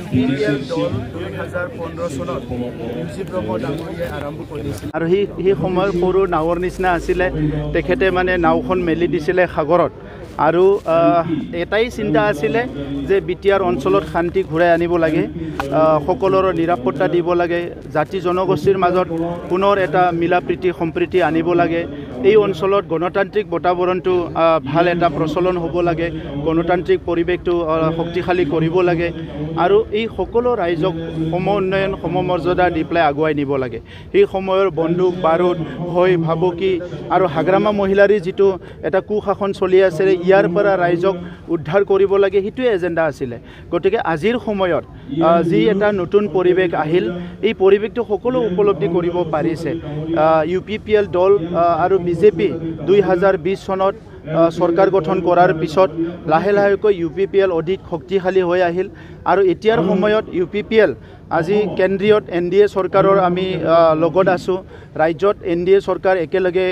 UPPL দল 2015 চনত মুজিব ৰহমান ডাঙৰীয়াই আৰম্ভ কৰিছিল আৰু সেই সময়ৰ সৰু নাৱৰ নিচিনা আছিলে তেখেতে মানে নাওখন মেলি দিছিলে সাগৰত আৰু এটাই চিন্তা আছিলে যে বিটিআৰ অঞ্চলত শান্তি ঘূৰাই আনিব লাগে সকলোৰে নিৰাপত্তা দিব লাগে জাতি জনগোষ্ঠীৰ মাজত পুনৰ এটা মিলা প্ৰীতি সম্প্ৰীতি আনিব লাগে এই অঞ্চলত গণতান্ত্ৰিক বাতাবৰণটো ভাল এটা প্ৰচলন হ'ব লাগে গণতান্ত্ৰিক পৰিৱেশটো শক্তিশালী কৰিব লাগে আৰু এই সকলো ৰাইজক সম উন্নয়ন সমমৰ্যাদা দি পেলাই আগুৱাই নিব লাগে সেই সময়ৰ বন্দুক বাৰুদ ভয় ভাবুকি আৰু হাগ্ৰামা মহিলাৰ যিটো এটা কুশাসন চলি আছে ইয়াৰ পৰা ৰাইজক উদ্ধাৰ কৰিব লাগে সেইটোৱে এজেণ্ডা আছিলে গতিকে আজিৰ সময়ত যি এটা নতুন পৰিৱেশ আহিল এই পৰিৱেশটো সকলো উপলব্ধি কৰিব পাৰিছে UPPL দল আৰু বিজেপি 2020 চনত সৰকাৰ গঠন কৰাৰ পিছত লাহে লাহেকৈ UPPL অধিক শক্তিশালী হৈ আহিল আৰু এতিয়াৰ সময়ত UPPL আজি কেন্দ্ৰীয় NDA সৰকাৰৰ আমি লগত আছো ৰাজ্যত NDA সৰকাৰ একেলগে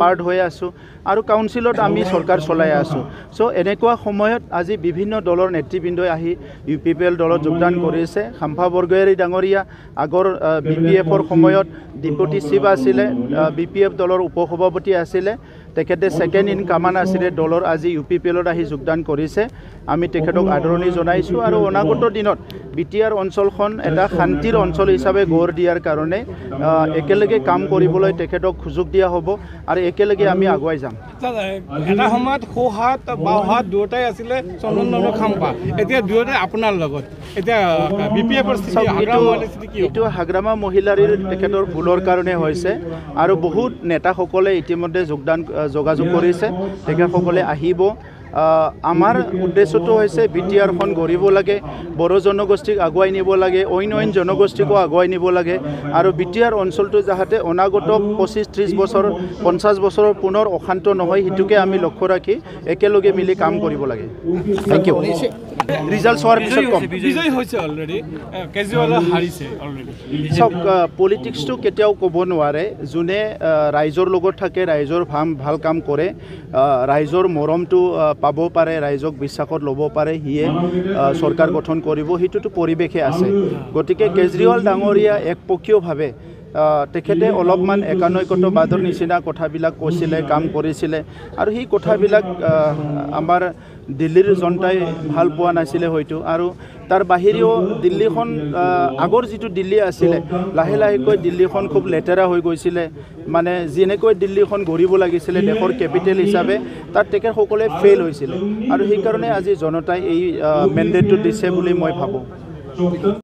পাৰ্ট হৈ আছো আৰু কাউন্সিলত আমি সৰকাৰ চলাই আছো সো এনেকুৱা সময়ত আজি বিভিন্ন দলৰ নেতৃবৃন্দই আহি UPPL দলত যোগদান কৰিছে খাম্ফা বৰগয়াৰী ডাঙৰীয়া আগৰ BPFৰ সময়ত ডেপুটি চিফ আছিলে BPF দলৰ উপসভাপতি আছিলে তেখেতে সেকেন্ড ইন কমান্ড আছিলে দলৰ আজি UPPLত আহি যোগদান কৰিছে আমি তেখেতক আদৰণি জনাইছো আৰু অনাগত দিনত বিটিআৰ অঞ্চলখন এটা শান্তিৰ অঞ্চল হিচাপে গঢ় দিয়াৰ কাৰণে একেলগে কাম কৰিবলৈ তেখেতক সুযোগ দিয়া হ'ব আৰু একেলগে আমি আগুৱাই যাম এটা সময়ত সোহাত বাওহাত দুটাই আছিলে চন্দন খাম্পা এতিয়া দুটাই আপোনাৰ লগত এতিয়া BPFৰ এইটো হাগ্ৰামা মহিলাৰ তেখেতৰ ভুলৰ কাৰণে হৈছে আৰু বহুত নেতাসকলে ইতিমধ্যে যোগাযোগ কৰিছে তেখেতসকলে আহিব আমাৰ উদ্দেশ্যটো হৈছে বিটিআৰখন গঢ়িব লাগে বড়ো জনগোষ্ঠীক আগুৱাই নিব লাগে অইন জনগোষ্ঠীকো আগুৱাই নিব লাগে আৰু বিটিআৰ অঞ্চলটো যাতে অনাগত 25-30 বছৰ 50 বছৰৰ পুনৰ অশান্ত নহয় সেইটোকে আমি লক্ষ্য ৰাখি একেলগে মিলি কাম কৰিব লাগে থ্যাংক ইউ ৰিজাল্ট হোৱাৰ পিছত কম বিজয় হৈছে অলৰেডি কেজৰিৱালে হাৰিছে অলৰেডি সব পলিটিক্সটো কেতিয়াও ক'ব নোৱাৰে যোনে ৰাইজৰ লগত থাকে ৰাইজৰ ভাল কাম কৰে ৰাইজৰ মৰমটো পাব পাৰে ৰাইজক বিশ্বাসত ল'ব পাৰে হিয়ে সৰকাৰ গঠন কৰিব সেইটোতো পৰিৱেশে আছে গতিকে কেজৰিৱাল ডাঙৰীয়া একপক্ষীয়ভাৱে তেখেতে অলপমান একানৈকতবাদৰ নিচিনা কথাবিলাক কৈছিলে কাম কৰিছিলে আৰু সেই কথাবিলাক আমাৰ দিল্লীৰ জনতাই ভাল পোৱা নাছিলে হয়তো আৰু তাৰ বাহিৰেও দিল্লীখন আগৰ যিটো দিল্লী আছিলে লাহে লাহেকৈ দিল্লীখন খুব লেতেৰা হৈ গৈছিলে মানে যেনেকৈ দিল্লীখন গঢ়িব লাগিছিলে দেশৰ কেপিটেল হিচাপে তাত তেখেতসকলে ফেইল হৈছিলে আৰু সেইকাৰণে আজি জনতাই এই মেণ্ডেটটো দিছে বুলি মই ভাবোঁ